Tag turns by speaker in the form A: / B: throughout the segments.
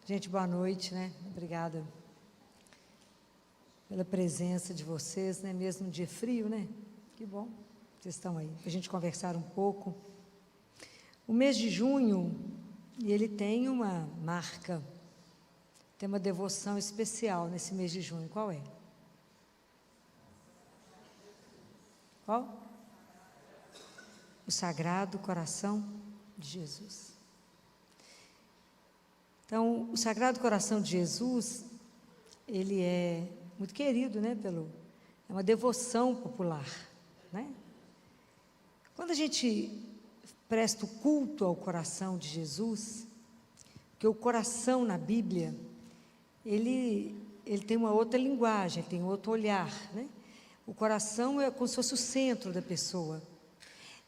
A: Gente, boa noite, né? Obrigada pela presença de vocês, né? Mesmo no dia frio, né? Que bom, vocês estão aí, para a gente conversar um pouco. O mês de junho, ele tem uma marca, tem uma devoção especial nesse mês de junho. Qual é? Qual? O Sagrado Coração de Jesus. Então, o Sagrado Coração de Jesus, ele é muito querido, né, é uma devoção popular, né? Quando a gente presta o culto ao coração de Jesus, porque o coração na Bíblia, ele tem uma outra linguagem, tem outro olhar, né? O coração é como se fosse o centro da pessoa,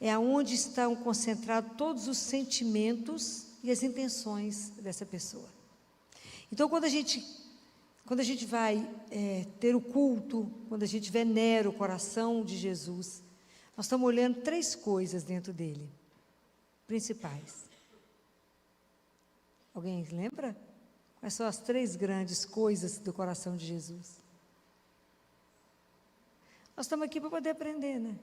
A: é onde estão concentrados todos os sentimentos e as intenções dessa pessoa. Então, quando a gente vai ter o culto, quando a gente venera o coração de Jesus, nós estamos olhando 3 coisas dentro dele, principais. Alguém lembra? Quais são as 3 grandes coisas do coração de Jesus? Nós estamos aqui para poder aprender, né?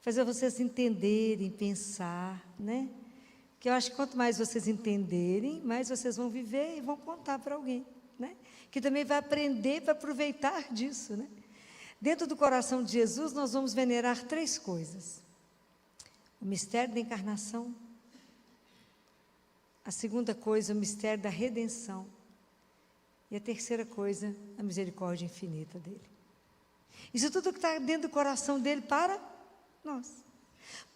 A: Fazer vocês entenderem, pensar, né? Que eu acho que quanto mais vocês entenderem, mais vocês vão viver e vão contar para alguém, né? Que também vai aprender para aproveitar disso, né? Dentro do coração de Jesus, nós vamos venerar 3 coisas: o mistério da encarnação, a segunda coisa, o mistério da redenção, e a terceira coisa, a misericórdia infinita dele. Isso tudo que está dentro do coração dele para nós.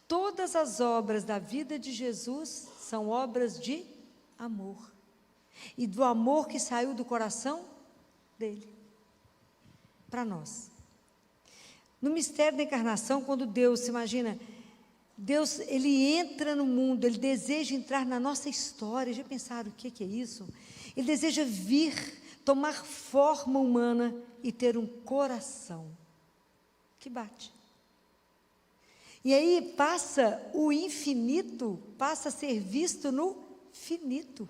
A: Todas as obras da vida de Jesus são obras de amor. E do amor que saiu do coração dele, para nós. No mistério da encarnação, quando Deus, se imagina, Deus, ele entra no mundo, ele deseja entrar na nossa história. Já pensaram o que é isso? Ele deseja vir, tomar forma humana e ter um coração que bate. E aí passa o infinito, passa a ser visto no finito.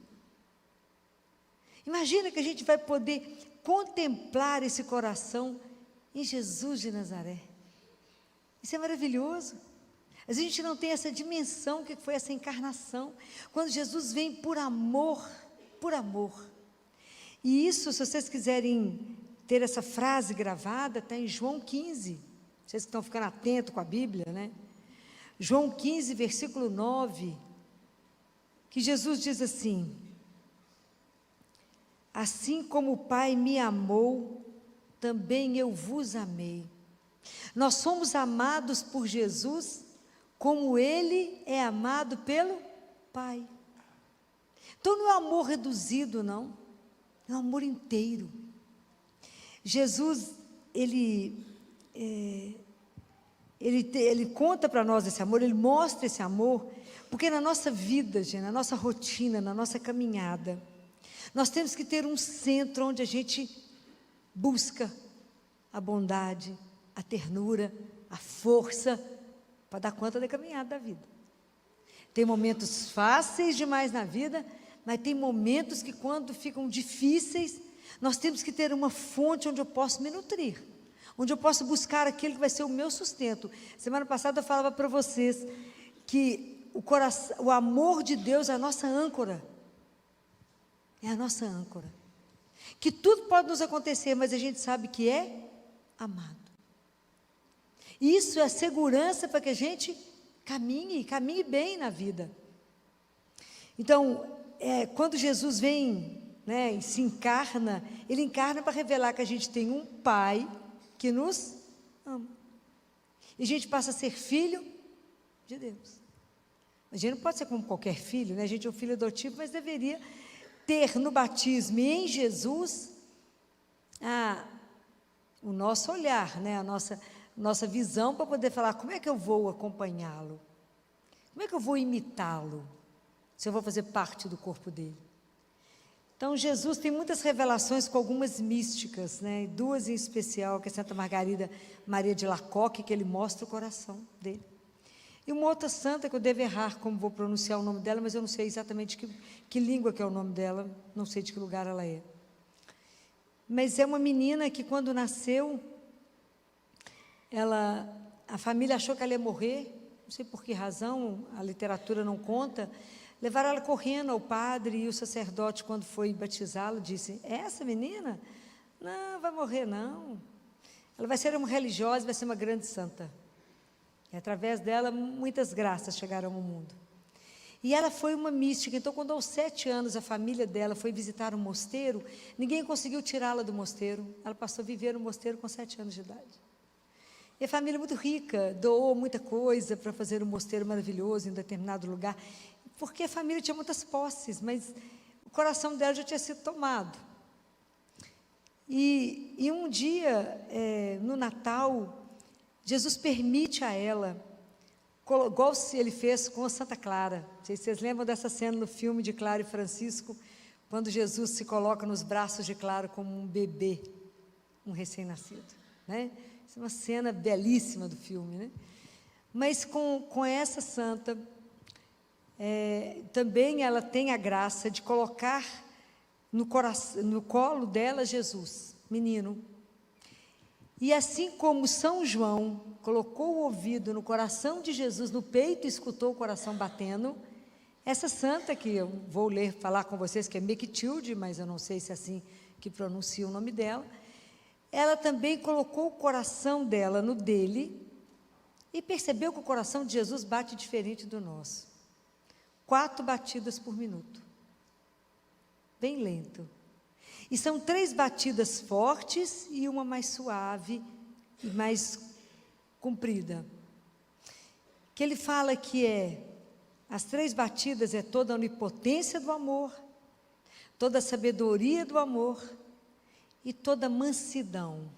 A: Imagina que a gente vai poder contemplar esse coração em Jesus de Nazaré. Isso é maravilhoso. A gente não tem essa dimensão que foi essa encarnação, quando Jesus vem por amor, por amor. E isso, se vocês quiserem ter essa frase gravada, está em João 15. Vocês que estão ficando atentos com a Bíblia, né? João 15, versículo 9, que Jesus diz assim: assim como o Pai me amou, também eu vos amei. Nós somos amados por Jesus, como Ele é amado pelo Pai. Então não é um amor reduzido, não, é um amor inteiro. Jesus, ele conta para nós esse amor, ele mostra esse amor, porque na nossa vida, gente, na nossa rotina, na nossa caminhada, nós temos que ter um centro onde a gente busca a bondade, a ternura, a força, para dar conta da caminhada da vida. Tem momentos fáceis demais na vida, mas tem momentos que, quando ficam difíceis, nós temos que ter uma fonte onde eu posso me nutrir, onde eu posso buscar aquilo que vai ser o meu sustento. Semana passada eu falava para vocês que o amor de Deus é a nossa âncora. É a nossa âncora. Que tudo pode nos acontecer, mas a gente sabe que é amado. Isso é segurança para que a gente caminhe bem na vida. Então, quando Jesus vem, né, e se encarna, ele encarna para revelar que a gente tem um Pai que nos ama. E a gente passa a ser filho de Deus. A gente não pode ser como qualquer filho, né? A gente é um filho adotivo, mas deveria ter no batismo e em Jesus o nosso olhar, né? A nossa visão, para poder falar como é que eu vou acompanhá-lo, como é que eu vou imitá-lo, se eu vou fazer parte do corpo dele. Então, Jesus tem muitas revelações com algumas místicas, né? 2 em especial, que é Santa Margarida Maria de Lacoque, que ele mostra o coração dele. E uma outra santa, que eu devo errar como vou pronunciar o nome dela, mas eu não sei exatamente que língua que é o nome dela, não sei de que lugar ela é. Mas é uma menina que quando nasceu, a família achou que ela ia morrer, não sei por que razão, a literatura não conta, levaram ela correndo ao padre, e o sacerdote, quando foi batizá-la, disse: é essa menina? Não, vai morrer não. Ela vai ser uma religiosa, vai ser uma grande santa. E através dela, muitas graças chegaram ao mundo. E ela foi uma mística. Então, quando aos 7 anos a família dela foi visitar um mosteiro, ninguém conseguiu tirá-la do mosteiro. Ela passou a viver no mosteiro com 7 anos de idade. E a família muito rica, doou muita coisa para fazer um mosteiro maravilhoso em determinado lugar, porque a família tinha muitas posses, mas o coração dela já tinha sido tomado. E um dia, no Natal, Jesus permite a ela, igual ele fez com a Santa Clara. Não sei se vocês lembram dessa cena no filme de Clara e Francisco, quando Jesus se coloca nos braços de Clara como um bebê, um recém-nascido, né? Isso é uma cena belíssima do filme, né? Mas com essa santa, também ela tem a graça de colocar no colo dela Jesus, menino. E assim como São João colocou o ouvido no coração de Jesus, no peito, e escutou o coração batendo, essa santa, que eu vou falar com vocês, que é Mechtilde, mas eu não sei se é assim que pronuncia o nome dela, ela também colocou o coração dela no dele, e percebeu que o coração de Jesus bate diferente do nosso. 4 batidas por minuto. Bem lento. E são 3 batidas fortes e uma mais suave e mais comprida. Que ele fala que as 3 batidas é toda a onipotência do amor, toda a sabedoria do amor e toda a mansidão.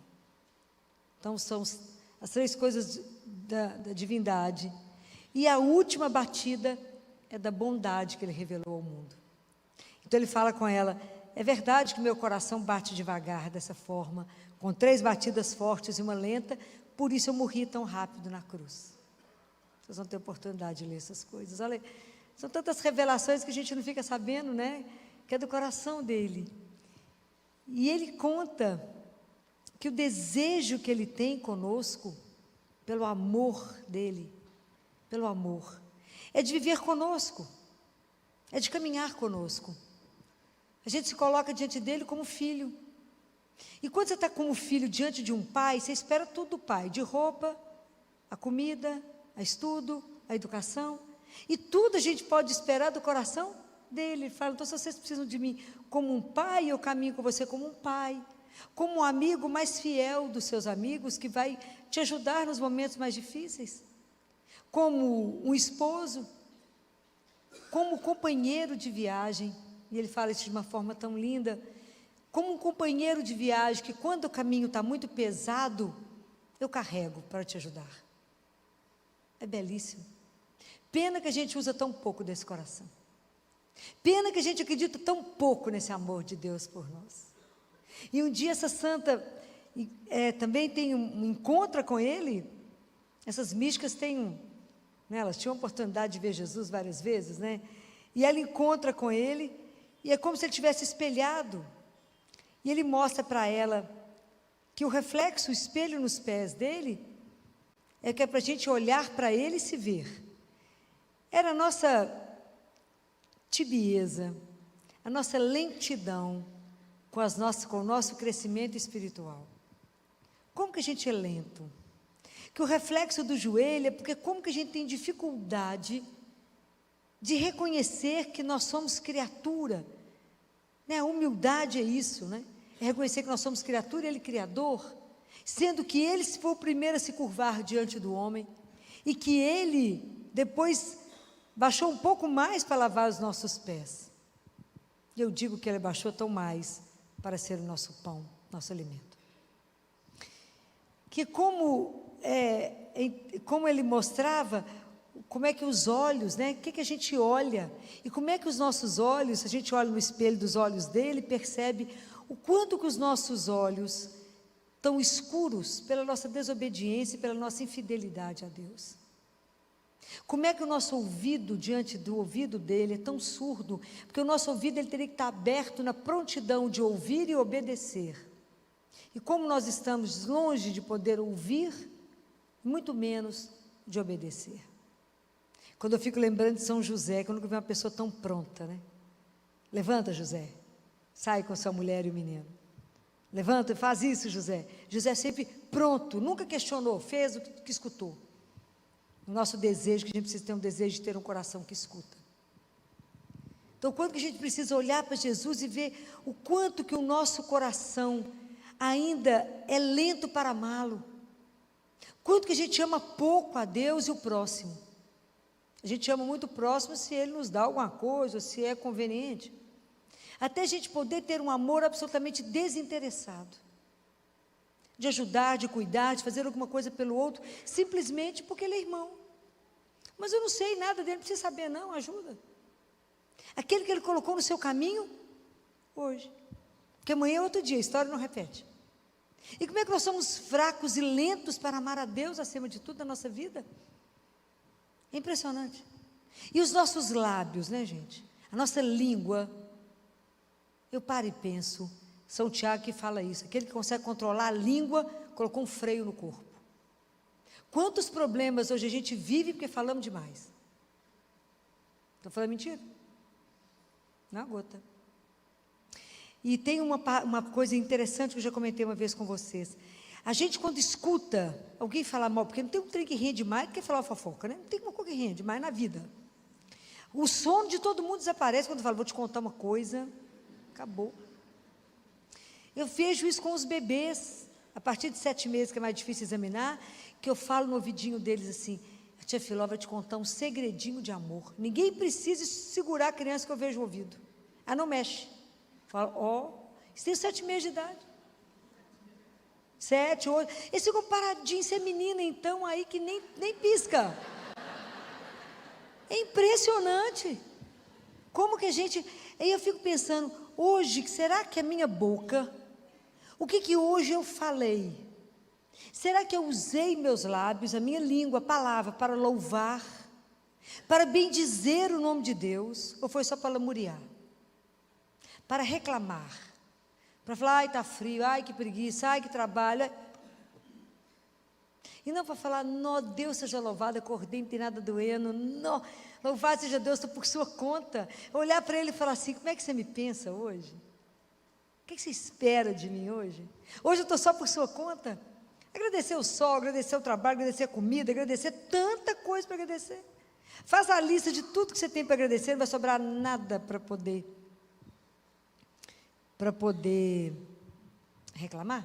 A: Então são as 3 coisas da divindade. E a última batida é da bondade que ele revelou ao mundo. Então ele fala com ela: é verdade que meu coração bate devagar dessa forma, com 3 batidas fortes e uma lenta, por isso eu morri tão rápido na cruz. Vocês vão ter oportunidade de ler essas coisas. Olha, são tantas revelações que a gente não fica sabendo, né? Que é do coração dele. E ele conta que o desejo que ele tem conosco, pelo amor dele, pelo amor, é de viver conosco, é de caminhar conosco. A gente se coloca diante dele como filho. E quando você está como filho diante de um pai, você espera tudo do pai, de roupa, a comida, a estudo, a educação. E tudo a gente pode esperar do coração dele. Ele fala: então, se vocês precisam de mim como um pai, eu caminho com você como um pai, como um amigo mais fiel dos seus amigos, que vai te ajudar nos momentos mais difíceis, como um esposo, como companheiro de viagem. E ele fala isso de uma forma tão linda, como um companheiro de viagem, que quando o caminho está muito pesado, eu carrego para te ajudar. É belíssimo. Pena que a gente usa tão pouco desse coração. Pena que a gente acredita tão pouco nesse amor de Deus por nós. E um dia essa santa também tem um encontro com ele. Essas místicas têm né, elas tinham a oportunidade de ver Jesus várias vezes, né? E ela encontra com ele, e é como se ele tivesse espelhado. E ele mostra para ela que o reflexo, o espelho nos pés dele, é que é para a gente olhar para ele e se ver. Era a nossa tibieza, a nossa lentidão com o nosso crescimento espiritual. Como que a gente é lento? Que o reflexo do joelho é porque como que a gente tem dificuldade de reconhecer que nós somos criatura, né? A humildade é isso, né? É reconhecer que nós somos criatura e Ele Criador, sendo que Ele foi o primeiro a se curvar diante do homem, e que Ele depois baixou um pouco mais para lavar os nossos pés. E eu digo que Ele baixou tão mais para ser o nosso pão, nosso alimento. Que como Ele mostrava como é que os olhos, né? O que a gente olha, e como é que os nossos olhos, se a gente olha no espelho dos olhos dele, percebe o quanto que os nossos olhos estão escuros pela nossa desobediência e pela nossa infidelidade a Deus. Como é que o nosso ouvido, diante do ouvido dele, é tão surdo? Porque o nosso ouvido ele teria que estar aberto na prontidão de ouvir e obedecer. E como nós estamos longe de poder ouvir, muito menos de obedecer. Quando eu fico lembrando de São José, que eu nunca vi uma pessoa tão pronta, né? Levanta, José. Sai com sua mulher e o menino. Levanta e faz isso, José. José sempre pronto, nunca questionou, fez o que escutou. O nosso desejo, que a gente precisa ter um desejo de ter um coração que escuta. Então, quanto que a gente precisa olhar para Jesus e ver o quanto que o nosso coração ainda é lento para amá-lo. Quanto que a gente ama pouco a Deus e o próximo. A gente ama muito o próximo se ele nos dá alguma coisa, se é conveniente. Até a gente poder ter um amor absolutamente desinteressado. De ajudar, de cuidar, de fazer alguma coisa pelo outro, simplesmente porque ele é irmão. Mas eu não sei nada dele, não precisa saber não, ajuda. Aquele que ele colocou no seu caminho, hoje. Porque amanhã é outro dia, a história não repete. E como é que nós somos fracos e lentos para amar a Deus acima de tudo na nossa vida? É impressionante. E os nossos lábios, né, gente? A nossa língua, eu paro e penso, São Tiago que fala isso, aquele que consegue controlar a língua, colocou um freio no corpo. Quantos problemas hoje a gente vive porque falamos demais? Estou falando mentira? Na gota. E tem uma coisa interessante que eu já comentei uma vez com vocês. A gente quando escuta alguém falar mal, porque não tem um trem que rende mais do que falar fofoca, né? Não tem uma coisa que rende mais na vida. O sono de todo mundo desaparece quando fala, vou te contar uma coisa, acabou. Eu vejo isso com os bebês, a partir de 7 meses, que é mais difícil examinar, que eu falo no ouvidinho deles assim, a tia Filó vai te contar um segredinho de amor. Ninguém precisa segurar a criança que eu vejo o ouvido. Ah, não mexe. Falo, isso tem 7 meses de idade. 7, 8. Eles ficam paradinhos, você é menina então, aí que nem pisca. É impressionante. Como que a gente... Aí eu fico pensando, hoje, será que a minha boca... O que hoje eu falei? Será que eu usei meus lábios, a minha língua, a palavra, para louvar, para bendizer o nome de Deus, ou foi só para lamuriar? Para reclamar, para falar, ai, está frio, ai, que preguiça, ai, que trabalho. E não para falar, nó, Deus seja louvado, acordei, não tem nada doendo, nó, louvado seja Deus, estou por sua conta. Olhar para ele e falar assim, como é que você me pensa hoje? O que você espera de mim hoje? Hoje eu estou só por sua conta? Agradecer o sol, agradecer o trabalho, agradecer a comida, agradecer tanta coisa para agradecer. Faz a lista de tudo que você tem para agradecer, não vai sobrar nada para poder reclamar.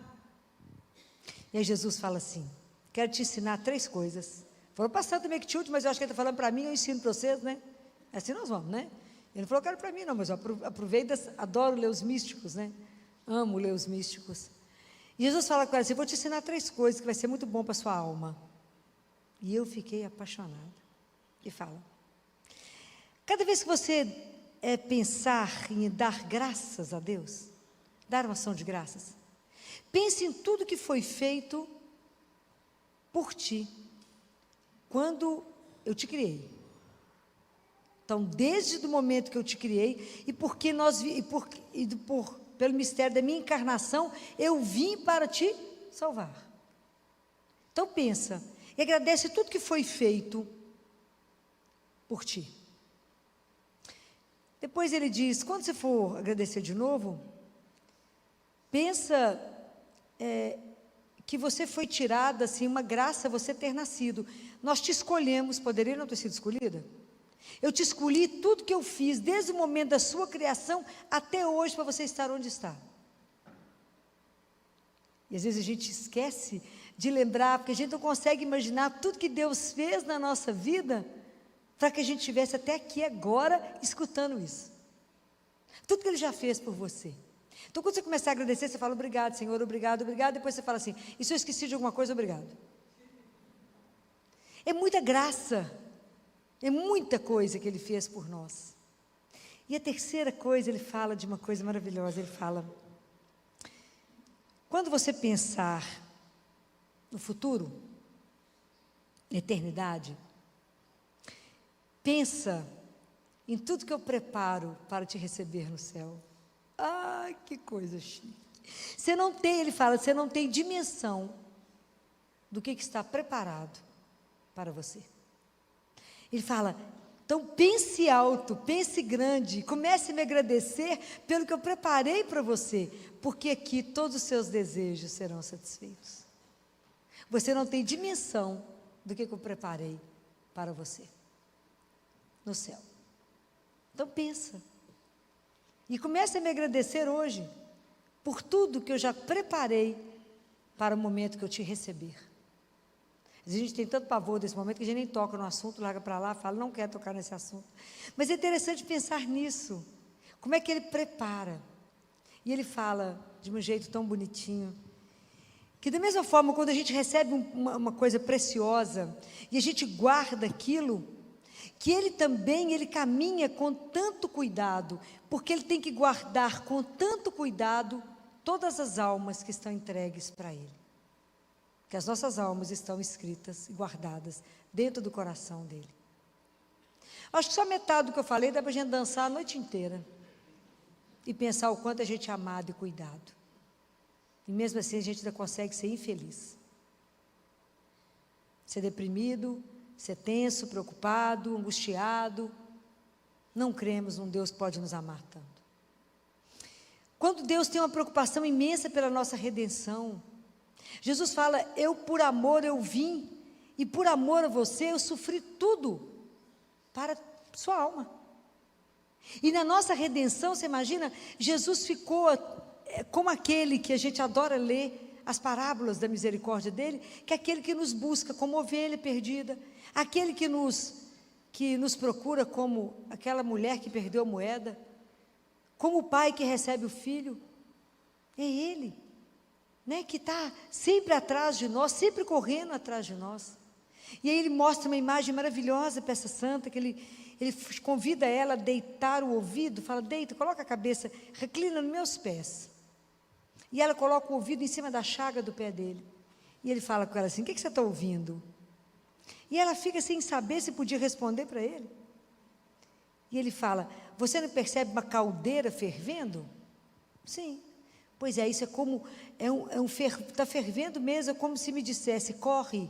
A: E aí Jesus fala assim, quero te ensinar 3 coisas. Falou passando também que te último, mas eu acho que ele está falando para mim, eu ensino para vocês, né? Assim nós vamos, né? Ele não falou, quero para mim não, mas eu aproveito, adoro ler os místicos, né? Amo ler os místicos. E Jesus fala com ela assim, vou te ensinar 3 coisas que vai ser muito bom para a sua alma. E eu fiquei apaixonada. E fala, cada vez que você pensar em dar graças a Deus, dar uma ação de graças, pense em tudo que foi feito por ti, quando eu te criei. Então, desde o momento que eu te criei, e porque pelo mistério da minha encarnação, eu vim para te salvar. Então pensa, e agradece tudo que foi feito por ti. Depois ele diz, quando você for agradecer de novo, pensa que você foi tirada, assim, uma graça você ter nascido. Nós te escolhemos, poderia não ter sido escolhida? Eu te escolhi tudo que eu fiz, desde o momento da sua criação até hoje, para você estar onde está. E às vezes a gente esquece de lembrar, porque a gente não consegue imaginar tudo que Deus fez na nossa vida, para que a gente estivesse até aqui agora, escutando isso. Tudo que Ele já fez por você. Então quando você começar a agradecer, você fala, obrigado Senhor, obrigado, obrigado, depois você fala assim, e se eu esqueci de alguma coisa, obrigado. É muita graça. É muita coisa que Ele fez por nós. E a terceira coisa, Ele fala de uma coisa maravilhosa. Ele fala, quando você pensar no futuro, na eternidade, pensa em tudo que eu preparo para te receber no céu. Ah, que coisa chique. Você não tem, ele fala, você não tem dimensão do que está preparado para você. Ele fala, então pense alto, pense grande, comece a me agradecer pelo que eu preparei para você, porque aqui todos os seus desejos serão satisfeitos. Você não tem dimensão do que eu preparei para você no céu. Então pensa. E comece a me agradecer hoje por tudo que eu já preparei para o momento que eu te receber. A gente tem tanto pavor desse momento que a gente nem toca no assunto, larga para lá, fala, não quer tocar nesse assunto. Mas é interessante pensar nisso. Como é que ele prepara? E ele fala de um jeito tão bonitinho, que da mesma forma, quando a gente recebe uma coisa preciosa, e a gente guarda aquilo, que ele também, ele caminha com tanto cuidado, porque ele tem que guardar com tanto cuidado todas as almas que estão entregues para ele. Que as nossas almas estão escritas e guardadas dentro do coração dele. Acho que só metade do que eu falei dá para a gente dançar a noite inteira e pensar o quanto a gente é amado e cuidado. E mesmo assim a gente ainda consegue ser infeliz. Ser deprimido, ser tenso, preocupado, angustiado. Não cremos num Deus que pode nos amar tanto. Quando Deus tem uma preocupação imensa pela nossa redenção, Jesus fala, eu por amor eu vim, e por amor a você eu sofri tudo para sua alma. E na nossa redenção, você imagina, Jesus ficou como aquele que a gente adora ler, as parábolas da misericórdia dele, que é aquele que nos busca como ovelha perdida, aquele que nos procura como aquela mulher que perdeu a moeda, como o pai que recebe o filho, é ele, né, que está sempre atrás de nós, sempre correndo atrás de nós. E aí ele mostra uma imagem maravilhosa para essa santa, que ele convida ela a deitar o ouvido, fala, deita, coloca a cabeça, reclina nos meus pés. E ela coloca o ouvido em cima da chaga do pé dele. E ele fala com ela assim, o que você está ouvindo? E ela fica sem saber se podia responder para ele. E ele fala, você não percebe uma caldeira fervendo? Sim. Pois é, isso é como, está fervendo mesmo, é como se me dissesse, corre,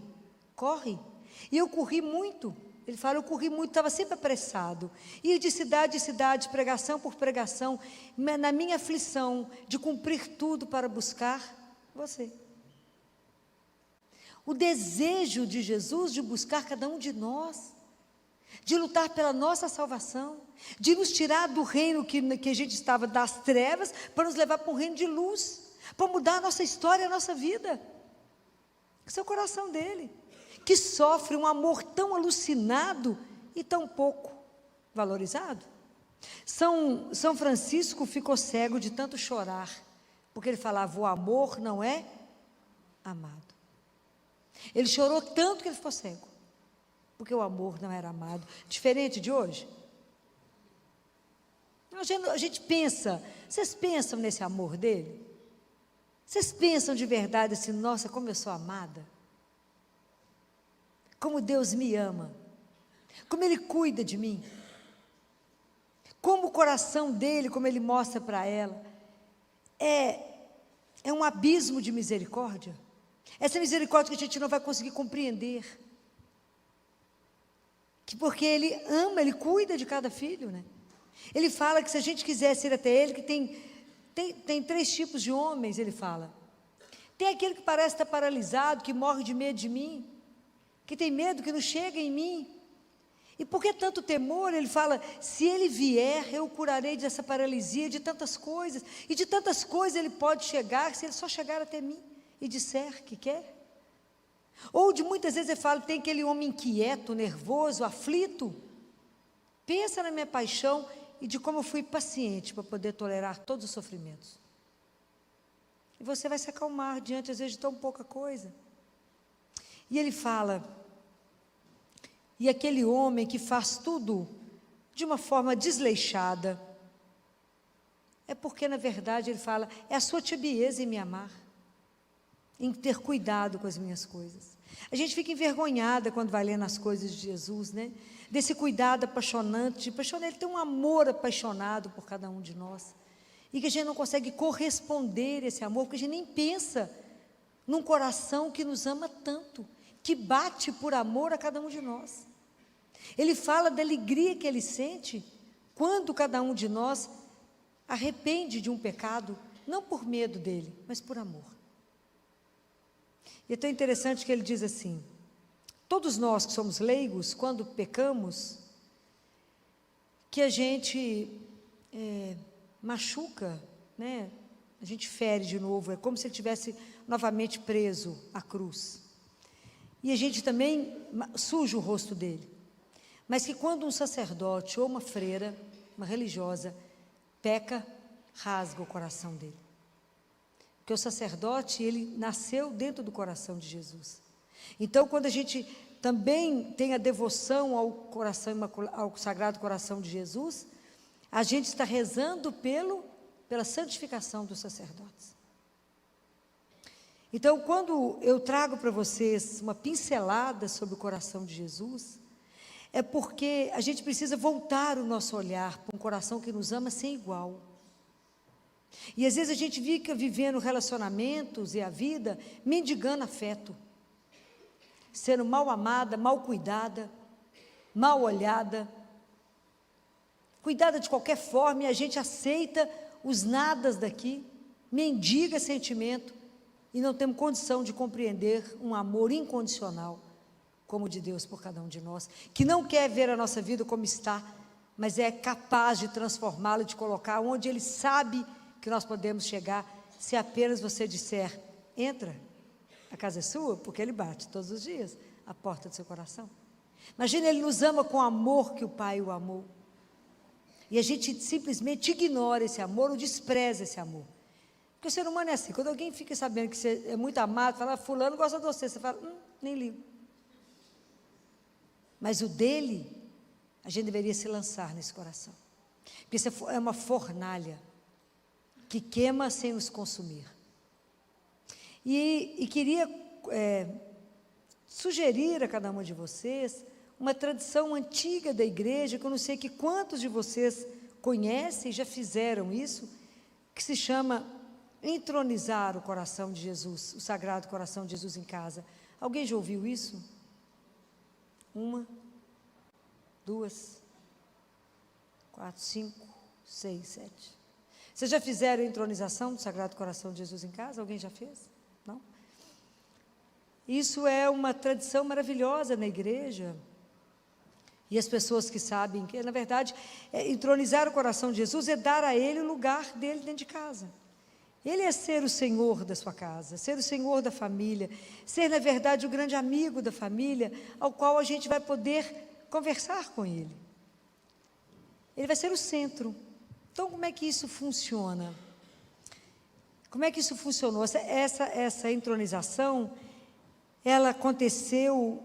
A: corre. E eu corri muito, ele fala, eu corri muito, estava sempre apressado. Ia de cidade em cidade, pregação por pregação, na minha aflição de cumprir tudo para buscar você. O desejo de Jesus de buscar cada um de nós, de lutar pela nossa salvação, de nos tirar do reino que a gente estava das trevas, para nos levar para um reino de luz, para mudar a nossa história, a nossa vida. Esse é o coração dele, que sofre um amor tão alucinado e tão pouco valorizado. São Francisco ficou cego de tanto chorar, porque ele falava, o amor não é amado. Ele chorou tanto que ele ficou cego, porque o amor não era amado. Diferente de hoje. A gente pensa, vocês pensam nesse amor dele? Vocês pensam de verdade assim, nossa, como eu sou amada? Como Deus me ama? Como Ele cuida de mim? Como o coração dele, como Ele mostra para ela, é um abismo de misericórdia. Essa misericórdia que a gente não vai conseguir compreender. Porque Ele ama, Ele cuida de cada filho, né? Ele fala que se a gente quisesse ir até Ele, que tem 3 tipos de homens, Ele fala. Tem aquele que parece estar paralisado, que morre de medo de mim, que tem medo que não chega em mim. E por que tanto temor? Ele fala, se Ele vier, eu o curarei dessa paralisia, de tantas coisas. E de tantas coisas Ele pode chegar, se Ele só chegar até mim e disser que quer. Ou de muitas vezes Ele fala, tem aquele homem inquieto, nervoso, aflito. Pensa na minha paixão e de como eu fui paciente para poder tolerar todos os sofrimentos. E você vai se acalmar diante, às vezes, de tão pouca coisa. E ele fala, e aquele homem que faz tudo de uma forma desleixada, é porque, na verdade, ele fala, é a sua tibieza em me amar, em ter cuidado com as minhas coisas. A gente fica envergonhada quando vai lendo as coisas de Jesus, né? desse cuidado apaixonante. Ele tem um amor apaixonado por cada um de nós, e que a gente não consegue corresponder a esse amor, porque a gente nem pensa num coração que nos ama tanto, que bate por amor a cada um de nós. Ele fala da alegria que ele sente quando cada um de nós arrepende de um pecado, não por medo dele, mas por amor. E é tão interessante que ele diz assim: todos nós que somos leigos, quando pecamos, que a gente machuca, né? A gente fere de novo, é como se ele tivesse novamente preso à cruz. E a gente também suja o rosto dele. Mas que quando um sacerdote ou uma freira, uma religiosa, peca, rasga o coração dele. Porque o sacerdote, ele nasceu dentro do coração de Jesus. Então, quando a gente também tem a devoção ao Sagrado Coração de Jesus, a gente está rezando pela santificação dos sacerdotes. Então, quando eu trago para vocês uma pincelada sobre o coração de Jesus, é porque a gente precisa voltar o nosso olhar para um coração que nos ama sem igual. E às vezes a gente fica vivendo relacionamentos e a vida mendigando afeto, sendo mal amada, mal cuidada, mal olhada, cuidada de qualquer forma, e a gente aceita os nadas daqui, mendiga sentimento, e não temos condição de compreender um amor incondicional como o de Deus por cada um de nós, que não quer ver a nossa vida como está, mas é capaz de transformá-la, de colocar onde Ele sabe que nós podemos chegar, se apenas você disser: entra, a casa é sua, porque Ele bate todos os dias a porta do seu coração. Imagina, Ele nos ama com o amor que o Pai o amou, e a gente simplesmente ignora esse amor ou despreza esse amor. Porque o ser humano é assim, quando alguém fica sabendo que você é muito amado, fala: fulano gosta de você, você fala: nem ligo. Mas o dele, a gente deveria se lançar nesse coração, porque isso é uma fornalha que queima sem nos consumir. E queria sugerir a cada um de vocês uma tradição antiga da igreja, que eu não sei que quantos de vocês conhecem e já fizeram isso, que se chama entronizar o coração de Jesus, o Sagrado Coração de Jesus em casa. Alguém já ouviu isso? 1, 2, 4, 5, 6, 7. Vocês já fizeram a entronização do Sagrado Coração de Jesus em casa? Alguém já fez? Não? Isso é uma tradição maravilhosa na igreja. E as pessoas que sabem que, na verdade, entronizar o coração de Jesus é dar a Ele o lugar dele dentro de casa. Ele é ser o Senhor da sua casa, ser o Senhor da família, ser, na verdade, o grande amigo da família, ao qual a gente vai poder conversar com Ele. Ele vai ser o centro. Então, como é que isso funciona? Como é que isso funcionou? Essa entronização, ela aconteceu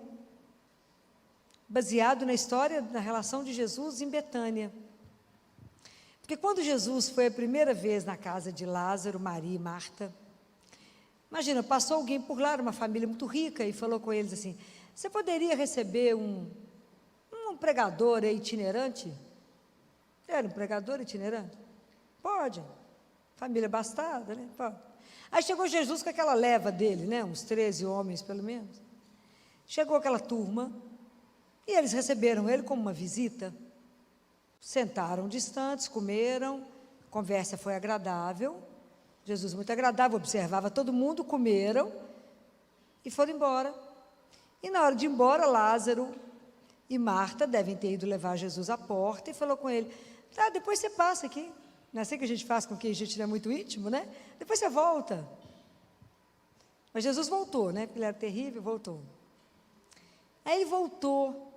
A: baseado na história da relação de Jesus em Betânia. Porque quando Jesus foi a primeira vez na casa de Lázaro, Maria e Marta, imagina, passou alguém por lá, uma família muito rica, e falou com eles assim: você poderia receber um pregador itinerante? Era um pregador itinerante? Pode. Família abastada, né? Pode. Aí chegou Jesus com aquela leva dele, né? Uns 13 homens, pelo menos. Chegou aquela turma, e eles receberam ele como uma visita. Sentaram distantes, comeram, a conversa foi agradável, Jesus muito agradável, observava todo mundo, comeram e foram embora. E na hora de ir embora, Lázaro e Marta devem ter ido levar Jesus à porta e falou com ele: tá, depois você passa aqui. Não é assim que a gente faz com quem a gente não é muito íntimo, né? Depois você volta. Mas Jesus voltou, né? Porque ele era terrível, voltou. Aí ele voltou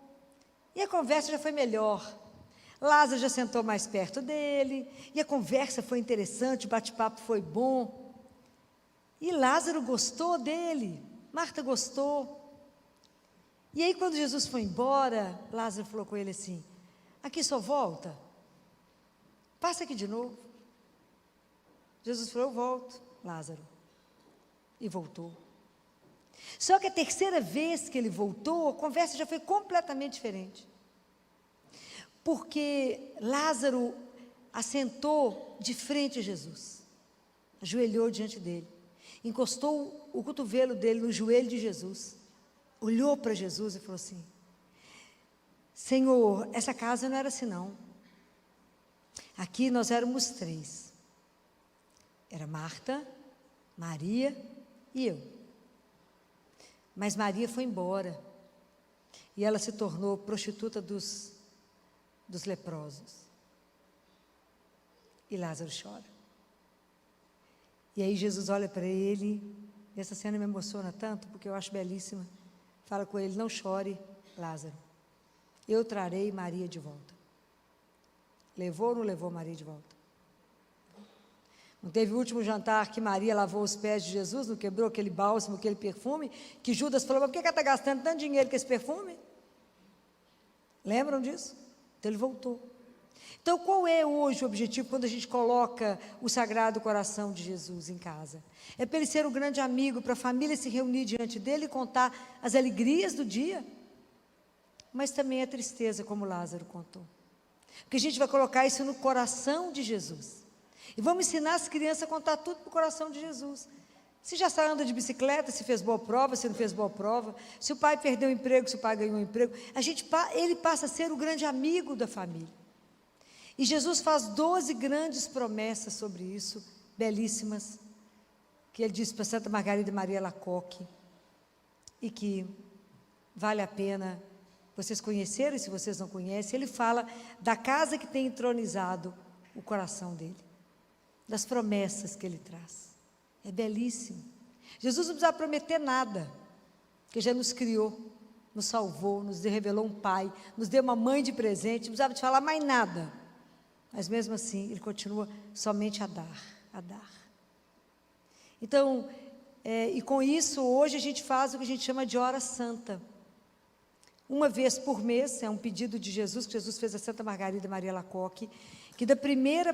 A: e a conversa já foi melhor. Lázaro já sentou mais perto dele, e a conversa foi interessante, o bate-papo foi bom. E Lázaro gostou dele, Marta gostou. E aí, quando Jesus foi embora, Lázaro falou com ele assim: aqui só volta? Passa aqui de novo. Jesus falou: eu volto, Lázaro. E voltou. Só que a terceira vez que ele voltou, a conversa já foi completamente diferente. porque Lázaro assentou de frente a Jesus, ajoelhou diante dele, encostou o cotovelo dele no joelho de Jesus, olhou para Jesus e falou assim: Senhor, essa casa não era assim não. Aqui nós éramos 3. Era Marta, Maria e eu. Mas Maria foi embora. E ela se tornou prostituta dos leprosos. E Lázaro chora. E aí Jesus olha para ele, e essa cena me emociona tanto, porque eu acho belíssima. Fala com ele: não chore, Lázaro. Eu trarei Maria de volta. Levou ou não levou Maria de volta? Não teve o último jantar que Maria lavou os pés de Jesus, não quebrou aquele bálsamo, aquele perfume, que Judas falou: mas por que ela está gastando tanto dinheiro com esse perfume? Lembram disso? Então ele voltou. Então qual é hoje o objetivo quando a gente coloca o Sagrado Coração de Jesus em casa? É para ele ser um grande amigo, para a família se reunir diante dele e contar as alegrias do dia, mas também a tristeza, como Lázaro contou. Porque a gente vai colocar isso no coração de Jesus. E vamos ensinar as crianças a contar tudo para o coração de Jesus. Se já anda de bicicleta, se fez boa prova, se não fez boa prova, se o pai perdeu o emprego, se o pai ganhou um emprego, ele passa a ser o grande amigo da família. E Jesus faz 12 grandes promessas sobre isso, belíssimas, que ele disse para Santa Margarida Maria Alacoque, e que vale a pena vocês conhecerem, se vocês não conhecem. Ele fala da casa que tem entronizado o coração dele, das promessas que ele traz. É belíssimo. Jesus não precisava prometer nada, porque já nos criou, nos salvou, nos revelou um pai, nos deu uma mãe de presente, não precisava de falar mais nada. Mas mesmo assim, ele continua somente a dar, a dar. Então, e com isso, hoje a gente faz o que a gente chama de hora santa. Uma vez por mês, é um pedido de Jesus, que Jesus fez a Santa Margarida Maria Alacoque, que da primeira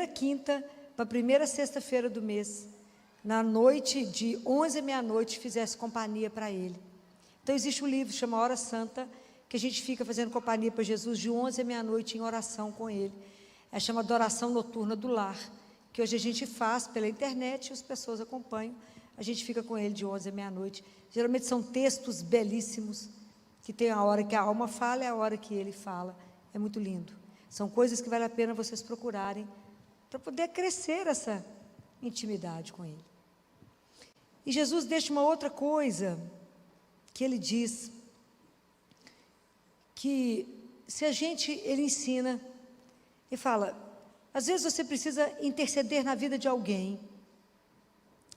A: quinta para a primeira sexta-feira do mês, na noite de 11 à meia-noite, fizesse companhia para ele. Então existe um livro, chama Hora Santa, que a gente fica fazendo companhia para Jesus de 11 à meia-noite em oração com ele. É chamada Oração Noturna do Lar, que hoje a gente faz pela internet e as pessoas acompanham. A gente fica com ele de 11 à meia-noite. Geralmente são textos belíssimos, que tem a hora que a alma fala e a hora que ele fala. É muito lindo. São coisas que vale a pena vocês procurarem para poder crescer essa intimidade com ele. E Jesus deixa uma outra coisa que ele diz, que se ele ensina, ele fala: às vezes você precisa interceder na vida de alguém,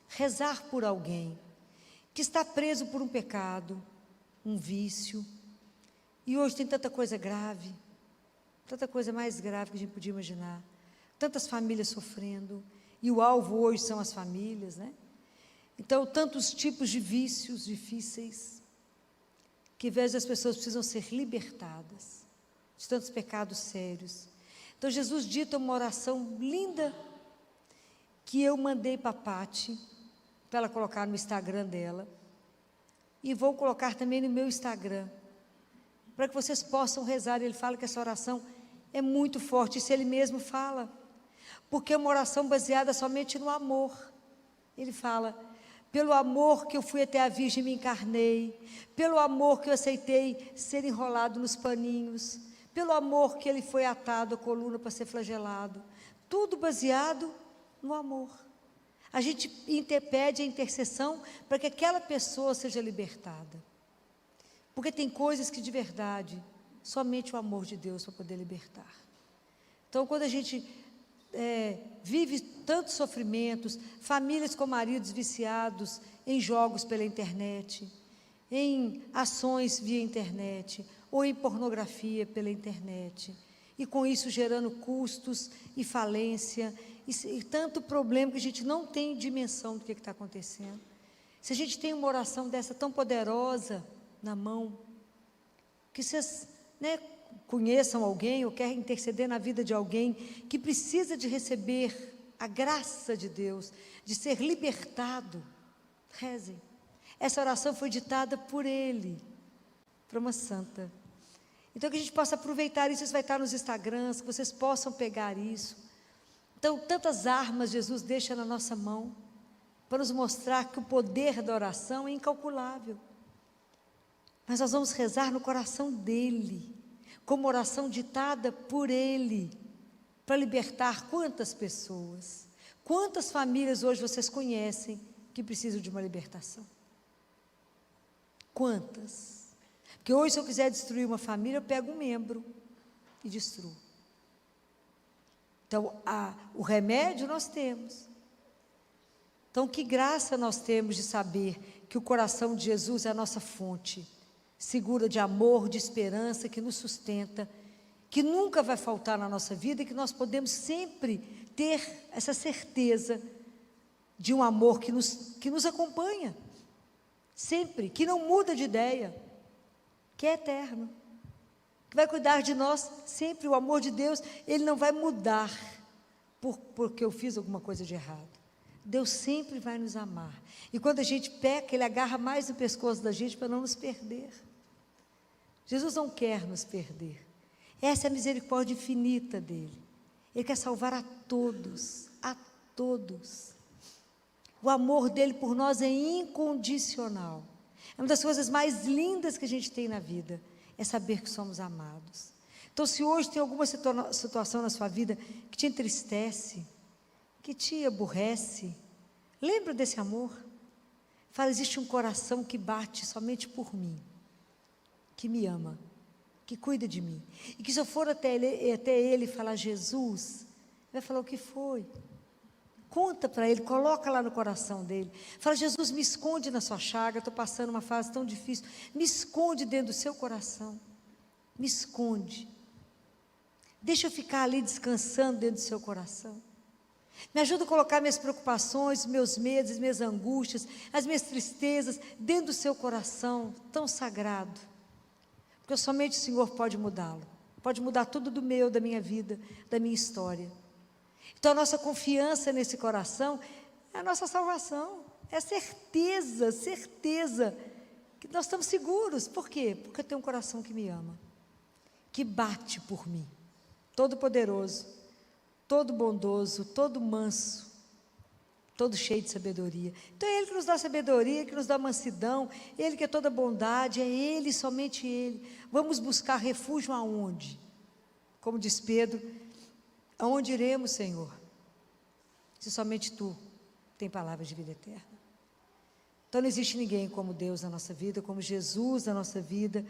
A: rezar por alguém que está preso por um pecado, um vício, e hoje tem tanta coisa grave, tanta coisa mais grave que a gente podia imaginar, tantas famílias sofrendo, e o alvo hoje são as famílias, né? Então, tantos tipos de vícios difíceis, que às vezes as pessoas precisam ser libertadas de tantos pecados sérios. Então Jesus dita uma oração linda, que eu mandei para a Pati, para ela colocar no Instagram dela, e vou colocar também no meu Instagram, para que vocês possam rezar. Ele fala que essa oração é muito forte, isso ele mesmo fala, porque é uma oração baseada somente no amor. Ele fala: pelo amor que eu fui até a Virgem e me encarnei, pelo amor que eu aceitei ser enrolado nos paninhos, pelo amor que ele foi atado à coluna para ser flagelado, tudo baseado no amor. A gente pede a intercessão para que aquela pessoa seja libertada, porque tem coisas que de verdade somente o amor de Deus para poder libertar. Então, quando a gente vive tantos sofrimentos, famílias com maridos viciados em jogos pela internet, em ações via internet, ou em pornografia pela internet, e com isso gerando custos e falência, e tanto problema que a gente não tem dimensão do que está acontecendo. Se a gente tem uma oração dessa tão poderosa na mão, que vocês conheçam alguém ou querem interceder na vida de alguém que precisa de receber a graça de Deus, de ser libertado, rezem. Essa oração foi ditada por ele, para uma santa. Então, que a gente possa aproveitar isso vai estar nos Instagrams, que vocês possam pegar isso. Então, tantas armas Jesus deixa na nossa mão, para nos mostrar que o poder da oração é incalculável. Mas nós vamos rezar no coração dele, como oração ditada por ele, para libertar quantas pessoas, quantas famílias hoje vocês conhecem que precisam de uma libertação? Quantas? Porque hoje, se eu quiser destruir uma família, eu pego um membro e destruo. Então, o remédio nós temos. Então, que graça nós temos de saber que o coração de Jesus é a nossa fonte segura de amor, de esperança, que nos sustenta, que nunca vai faltar na nossa vida e que nós podemos sempre ter essa certeza de um amor que nos acompanha, sempre, que não muda de ideia, que é eterno, que vai cuidar de nós sempre. O amor de Deus, ele não vai mudar porque eu fiz alguma coisa de errado. Deus sempre vai nos amar. E quando a gente peca, ele agarra mais no pescoço da gente para não nos perder. Jesus não quer nos perder. Essa é a misericórdia infinita dele. Ele quer salvar a todos, a todos. O amor dele por nós é incondicional. É uma das coisas mais lindas que a gente tem na vida, é saber que somos amados. Então, se hoje tem alguma situação na sua vida que te entristece, que te aborrece, lembra desse amor. Fala, existe um coração que bate somente por mim, que me ama, que cuida de mim, e que se eu for até ele e falar, Jesus, vai falar o que foi. Conta para ele, coloca lá no coração dele. Fala, Jesus, me esconde na sua chaga, estou passando uma fase tão difícil. Me esconde dentro do seu coração. Me esconde. Deixa eu ficar ali descansando dentro do seu coração. Me ajuda a colocar minhas preocupações, meus medos, minhas angústias, as minhas tristezas dentro do seu coração tão sagrado. Porque somente o Senhor pode mudá-lo. Pode mudar tudo do meu, da minha vida, da minha história. Então, a nossa confiança nesse coração é a nossa salvação, é certeza, certeza, que nós estamos seguros. Por quê? Porque eu tenho um coração que me ama, que bate por mim, todo poderoso, todo bondoso, todo manso, todo cheio de sabedoria. Então, é Ele que nos dá sabedoria, que nos dá mansidão, Ele que é toda bondade, é Ele, somente Ele. Vamos buscar refúgio aonde? Como diz Pedro, aonde iremos, Senhor? Se somente Tu tem palavras de vida eterna. Então não existe ninguém como Deus na nossa vida, como Jesus na nossa vida,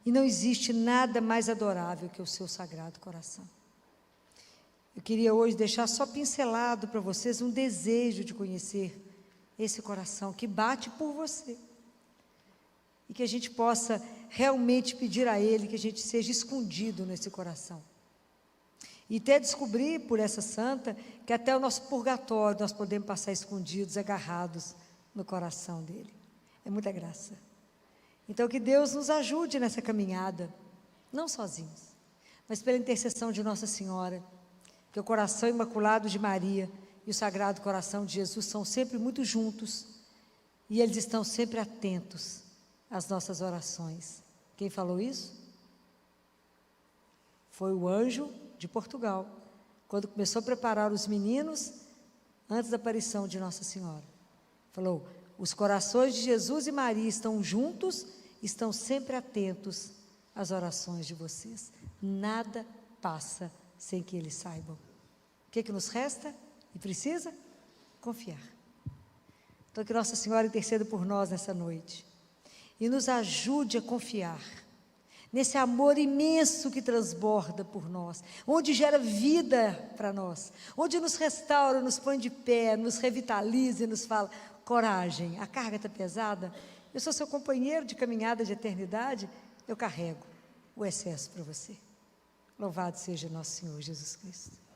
A: e não existe nada mais adorável que o Seu sagrado coração. Eu queria hoje deixar só pincelado para vocês um desejo de conhecer esse coração que bate por você, e que a gente possa realmente pedir a Ele que a gente seja escondido nesse coração. E até descobrir por essa santa que até o nosso purgatório nós podemos passar escondidos, agarrados no coração dele. É muita graça. Então que Deus nos ajude nessa caminhada, não sozinhos, mas pela intercessão de Nossa Senhora, que o coração imaculado de Maria e o Sagrado Coração de Jesus são sempre muito juntos, e eles estão sempre atentos às nossas orações. Quem falou isso? Foi o anjo de Portugal, quando começou a preparar os meninos, antes da aparição de Nossa Senhora. Falou, os corações de Jesus e Maria estão juntos, estão sempre atentos às orações de vocês. Nada passa sem que eles saibam. O que nos resta e precisa? Confiar. Então que Nossa Senhora interceda por nós nessa noite, e nos ajude a confiar, nesse amor imenso que transborda por nós, onde gera vida para nós, onde nos restaura, nos põe de pé, nos revitaliza e nos fala, coragem, a carga está pesada, eu sou seu companheiro de caminhada de eternidade, eu carrego o excesso para você. Louvado seja nosso Senhor Jesus Cristo.